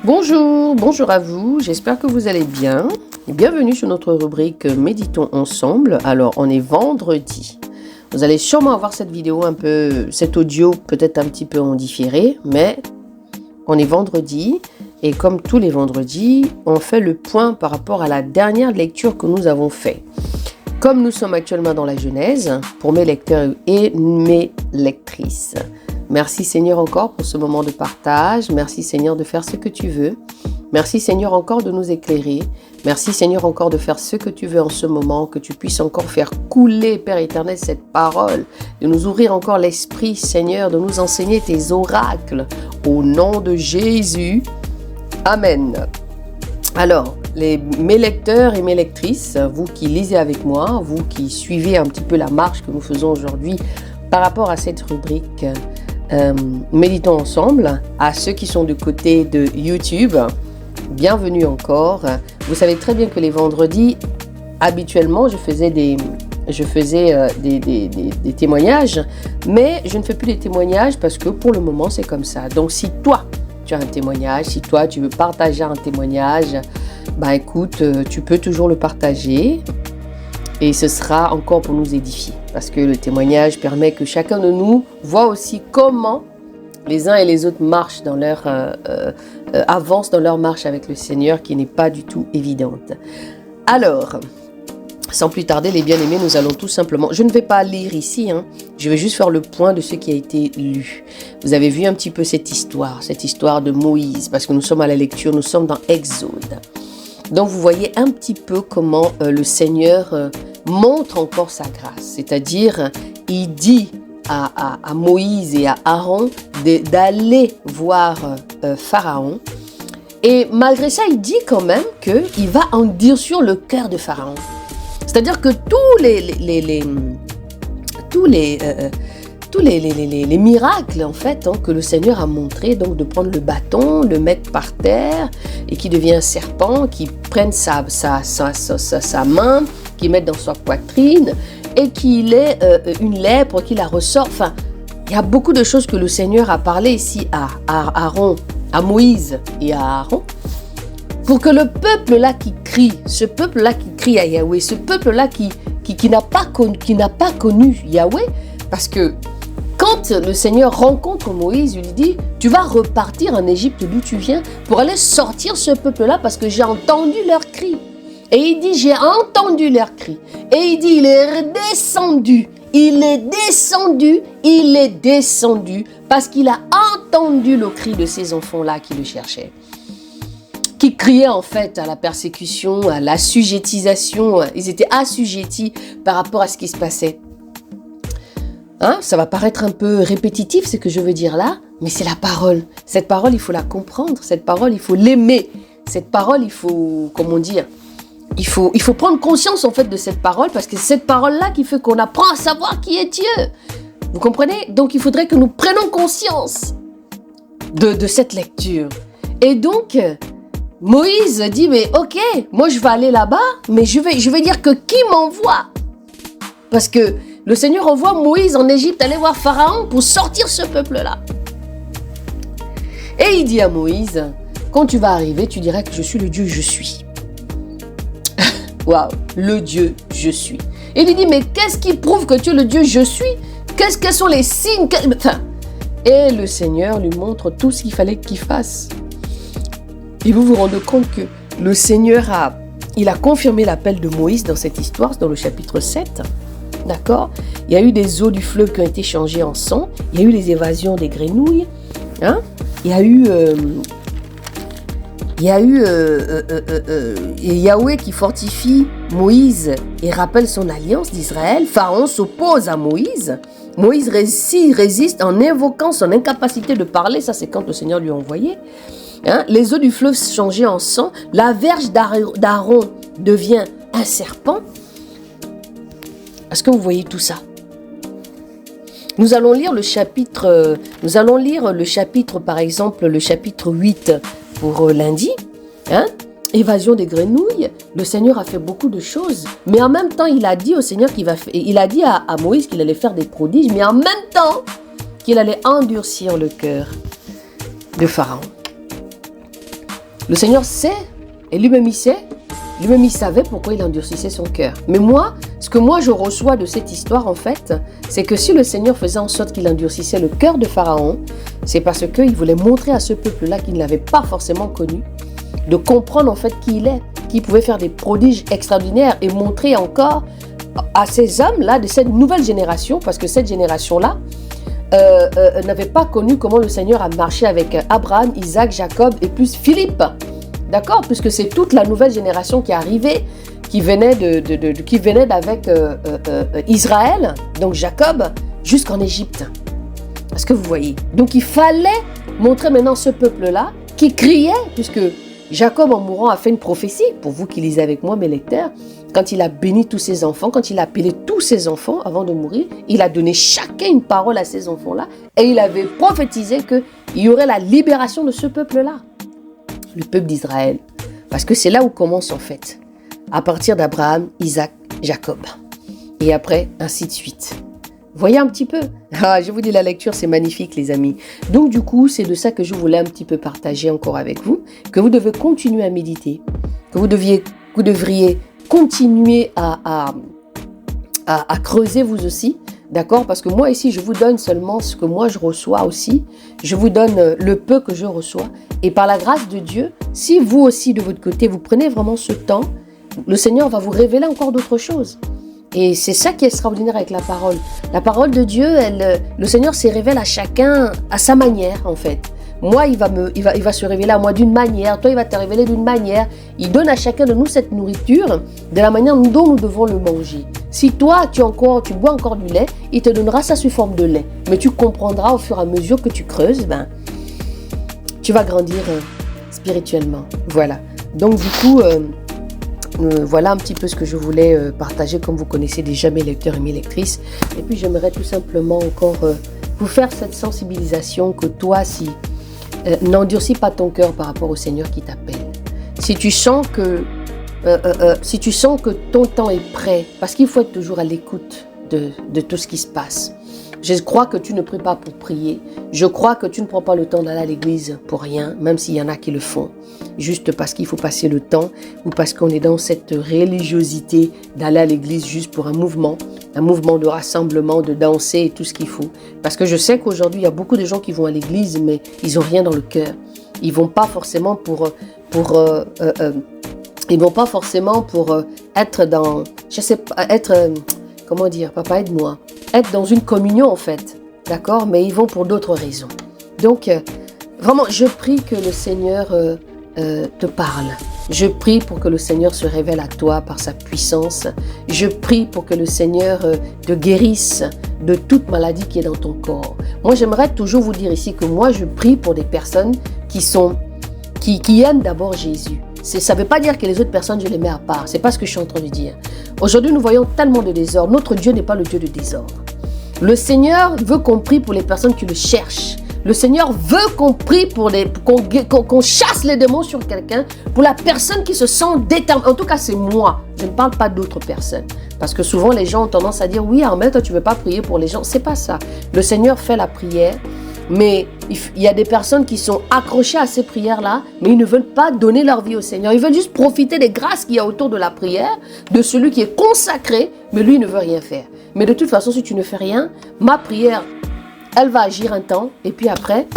Bonjour, bonjour à vous, j'espère que vous allez bien. Bienvenue sur notre rubrique Méditons ensemble. Alors, on est vendredi. Vous allez sûrement avoir cette vidéo cet audio peut-être un petit peu en différé, mais on est vendredi et comme tous les vendredis, on fait le point par rapport à la dernière lecture que nous avons faite. Comme nous sommes actuellement dans la Genèse, pour mes lecteurs et mes lectrices, merci Seigneur encore pour ce moment de partage. Merci Seigneur de faire ce que tu veux. Merci Seigneur encore de nous éclairer. Merci Seigneur encore de faire ce que tu veux en ce moment, que tu puisses encore faire couler, Père éternel, cette parole, de nous ouvrir encore l'esprit Seigneur, de nous enseigner tes oracles. Au nom de Jésus. Amen. Alors, mes lecteurs et mes lectrices, vous qui lisez avec moi, vous qui suivez un petit peu la marche que nous faisons aujourd'hui par rapport à cette rubrique Méditons ensemble, à ceux qui sont du côté de YouTube, bienvenue encore. Vous savez très bien que les vendredis, habituellement, je faisais des témoignages, mais je ne fais plus des témoignages parce que pour le moment, c'est comme ça. Donc, si toi, tu as un témoignage, si toi, tu veux partager un témoignage, bah écoute, tu peux toujours le partager et ce sera encore pour nous édifier. Parce que le témoignage permet que chacun de nous voit aussi comment les uns et les autres marchent dans avancent dans leur marche avec le Seigneur qui n'est pas du tout évidente. Alors, sans plus tarder, les bien-aimés, nous allons tout simplement... Je ne vais pas lire ici, je vais juste faire le point de ce qui a été lu. Vous avez vu un petit peu cette histoire de Moïse, parce que nous sommes à la lecture, nous sommes dans Exode. Donc, vous voyez un petit peu comment le Seigneur montre encore sa grâce. C'est-à-dire, il dit à Moïse et à Aaron d'aller voir Pharaon. Et malgré ça, il dit quand même qu'il va endurcir le cœur de Pharaon. C'est-à-dire que tous les miracles en fait que le Seigneur a montré, donc de prendre le bâton, le mettre par terre et qui devient un serpent, qui prenne sa main, qui mette dans sa poitrine et qu'il ait une lèpre, qu'il la ressort. Enfin, il y a beaucoup de choses que le Seigneur a parlé ici à Aaron, à Moïse et à Aaron. Pour que le peuple-là qui crie, ce peuple-là qui crie à Yahweh, ce peuple-là qui n'a pas connu Yahweh, parce que quand le Seigneur rencontre Moïse, il lui dit, tu vas repartir en Égypte d'où tu viens pour aller sortir ce peuple-là parce que j'ai entendu leurs cris. Et il dit, j'ai entendu leurs cris. Et il dit, il est descendu parce qu'il a entendu le cri de ces enfants-là qui le cherchaient. Qui criaient en fait à la persécution, à l'assujettisation. Ils étaient assujettis par rapport à ce qui se passait. Ça va paraître un peu répétitif ce que je veux dire là, mais c'est la parole. Cette parole, il faut la comprendre. Cette parole, il faut l'aimer. Cette parole, il faut, comment dire, il faut prendre conscience en fait de cette parole parce que c'est cette parole-là qui fait qu'on apprend à savoir qui est Dieu. Vous comprenez? Donc, il faudrait que nous prenions conscience de cette lecture. Et donc... Moïse dit, mais ok, moi je vais aller là-bas, mais je vais dire que qui m'envoie? Parce que le Seigneur envoie Moïse en Égypte aller voir Pharaon pour sortir ce peuple-là. Et il dit à Moïse, quand tu vas arriver, tu diras que je suis le Dieu je suis. Waouh, le Dieu je suis. Et il lui dit, mais qu'est-ce qui prouve que tu es le Dieu je suis? Quels sont les signes? Et le Seigneur lui montre tout ce qu'il fallait qu'il fasse. Et vous vous rendez compte que le Seigneur a confirmé l'appel de Moïse dans cette histoire, dans le chapitre 7. D'accord? Il y a eu des eaux du fleuve qui ont été changées en sang. Il y a eu les évasions des grenouilles. Il y a eu Yahweh qui fortifie Moïse et rappelle son alliance d'Israël. Pharaon s'oppose à Moïse. Moïse résiste en invoquant son incapacité de parler. Ça, c'est quand le Seigneur lui a envoyé. Les eaux du fleuve changées en sang, la verge d'Aaron devient un serpent. Est-ce que vous voyez tout ça? Nous allons lire le chapitre, par exemple, le chapitre 8 pour lundi. Évasion des grenouilles. Le Seigneur a fait beaucoup de choses. Mais en même temps, il a dit au Seigneur il a dit à Moïse qu'il allait faire des prodiges, mais en même temps, qu'il allait endurcir le cœur de Pharaon. Le Seigneur sait, et lui-même il sait, lui-même il savait pourquoi il endurcissait son cœur. Mais moi, ce que moi je reçois de cette histoire en fait, c'est que si le Seigneur faisait en sorte qu'il endurcissait le cœur de Pharaon, c'est parce qu'il voulait montrer à ce peuple-là qu'il ne l'avait pas forcément connu, de comprendre en fait qui il est, qu'il pouvait faire des prodiges extraordinaires et montrer encore à ces hommes-là de cette nouvelle génération, parce que cette génération-là n'avait pas connu comment le Seigneur a marché avec Abraham, Isaac, Jacob et plus Philippe. D'accord? Puisque c'est toute la nouvelle génération qui est arrivée, qui venait d'avec Israël, donc Jacob, jusqu'en Égypte. Est-ce que vous voyez? Donc il fallait montrer maintenant ce peuple-là qui criait, puisque Jacob en mourant a fait une prophétie, pour vous qui lisez avec moi mes lecteurs, quand il a béni tous ses enfants, quand il a appelé tous ses enfants avant de mourir, il a donné chacun une parole à ces enfants-là et il avait prophétisé qu'il y aurait la libération de ce peuple-là. Le peuple d'Israël. Parce que c'est là où commence en fait. À partir d'Abraham, Isaac, Jacob. Et après, ainsi de suite. Voyez un petit peu. Ah, je vous dis, la lecture, c'est magnifique, les amis. Donc, du coup, c'est de ça que je voulais un petit peu partager encore avec vous. Que vous devez continuer à méditer. Que vous devriez continuer à creuser vous aussi. D'accord? Parce que moi ici, je vous donne seulement ce que moi je reçois aussi. Je vous donne le peu que je reçois. Et par la grâce de Dieu, si vous aussi de votre côté, vous prenez vraiment ce temps, le Seigneur va vous révéler encore d'autres choses. Et c'est ça qui est extraordinaire avec la parole. La parole de Dieu, le Seigneur se révèle à chacun à sa manière en fait. Moi, il va se révéler à moi d'une manière. Toi, il va te révéler d'une manière. Il donne à chacun de nous cette nourriture de la manière dont nous devons le manger. Si toi, tu bois encore du lait, il te donnera ça sous forme de lait. Mais tu comprendras au fur et à mesure que tu creuses, tu vas grandir spirituellement. Voilà. Donc, du coup, voilà un petit peu ce que je voulais partager. Comme vous connaissez déjà mes lecteurs et mes lectrices. Et puis, j'aimerais tout simplement encore vous faire cette sensibilisation que toi, n'endurcis pas ton cœur par rapport au Seigneur qui t'appelle. Si tu sens que ton temps est prêt, parce qu'il faut être toujours à l'écoute de tout ce qui se passe. Je crois que tu ne pries pas pour prier. Je crois que tu ne prends pas le temps d'aller à l'église pour rien, même s'il y en a qui le font. Juste parce qu'il faut passer le temps ou parce qu'on est dans cette religiosité d'aller à l'église juste pour un mouvement de rassemblement, de danser et tout ce qu'il faut. Parce que je sais qu'aujourd'hui, il y a beaucoup de gens qui vont à l'église, mais ils n'ont rien dans le cœur. Ils vont pas forcément pour être dans, je sais pas, comment dire, papa aide-moi, être dans une communion en fait, d'accord, mais ils vont pour d'autres raisons. Donc, vraiment, je prie que le Seigneur te parle. Je prie pour que le Seigneur se révèle à toi par sa puissance. Je prie pour que le Seigneur te guérisse de toute maladie qui est dans ton corps. Moi, j'aimerais toujours vous dire ici que moi, je prie pour des personnes qui aiment d'abord Jésus. Ça ne veut pas dire que les autres personnes, je les mets à part. Ce n'est pas ce que je suis en train de dire. Aujourd'hui, nous voyons tellement de désordre. Notre Dieu n'est pas le Dieu de désordre. Le Seigneur veut qu'on prie pour les personnes qui le cherchent. Le Seigneur veut qu'on prie qu'on chasse les démons sur quelqu'un, pour la personne qui se sent déterminée. En tout cas, c'est moi. Je ne parle pas d'autres personnes. Parce que souvent, les gens ont tendance à dire, oui, Armelle, toi, tu ne veux pas prier pour les gens. C'est pas ça. Le Seigneur fait la prière, mais il y a des personnes qui sont accrochées à ces prières-là, mais ils ne veulent pas donner leur vie au Seigneur. Ils veulent juste profiter des grâces qu'il y a autour de la prière, de celui qui est consacré, mais lui, il ne veut rien faire. Mais de toute façon, si tu ne fais rien, ma prière, elle va agir un temps, et puis après,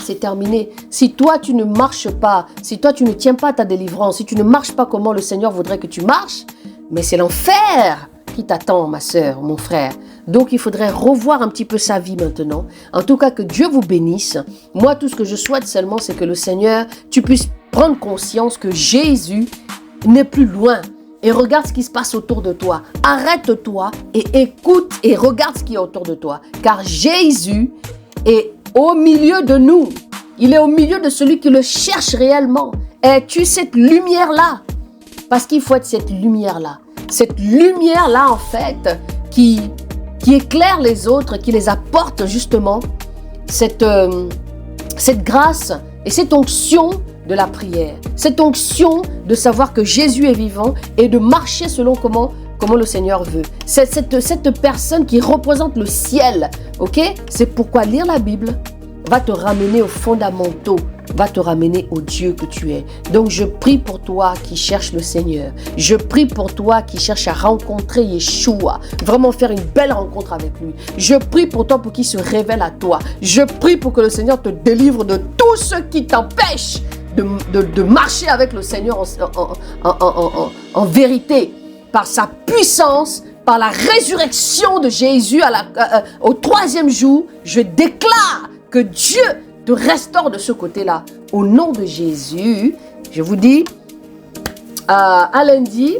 c'est terminé. Si toi, tu ne marches pas, si toi, tu ne tiens pas ta délivrance, si tu ne marches pas comment le Seigneur voudrait que tu marches, mais c'est l'enfer qui t'attend, ma sœur, mon frère. Donc, il faudrait revoir un petit peu sa vie maintenant. En tout cas, que Dieu vous bénisse. Moi, tout ce que je souhaite seulement, c'est que le Seigneur, tu puisses prendre conscience que Jésus n'est plus loin. Et regarde ce qui se passe autour de toi. Arrête-toi et écoute et regarde ce qui est autour de toi. Car Jésus est au milieu de nous. Il est au milieu de celui qui le cherche réellement. Es-tu cette lumière-là? Parce qu'il faut être cette lumière-là. Cette lumière-là, en fait, qui éclaire les autres, qui les apporte justement cette grâce et cette onction de la prière. Cette onction de savoir que Jésus est vivant et de marcher selon comment le Seigneur veut. C'est cette personne qui représente le ciel, ok? C'est pourquoi lire la Bible va te ramener aux fondamentaux va te ramener au Dieu que tu es. Donc je prie pour toi qui cherche le Seigneur. Je prie pour toi qui cherche à rencontrer Yeshua. Vraiment faire une belle rencontre avec lui. Je prie pour toi pour qu'il se révèle à toi. Je prie pour que le Seigneur te délivre de tout ce qui t'empêche de marcher avec le Seigneur en vérité. Par sa puissance, par la résurrection de Jésus au 3e jour, je déclare que Dieu te restaure de ce côté-là. Au nom de Jésus, je vous dis, à lundi,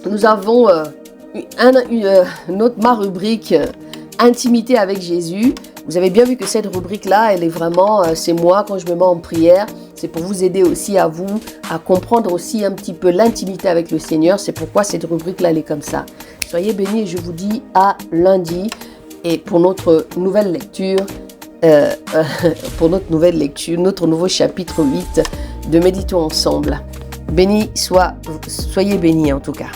nous avons ma rubrique Intimité avec Jésus. Vous avez bien vu que cette rubrique-là, elle est vraiment, c'est moi quand je me mets en prière. C'est pour vous aider aussi à comprendre aussi un petit peu l'intimité avec le Seigneur. C'est pourquoi cette rubrique-là, elle est comme ça. Soyez bénis et je vous dis à lundi. Et pour notre nouvelle lecture, notre nouveau chapitre 8 de Méditons ensemble. Soyez bénis en tout cas.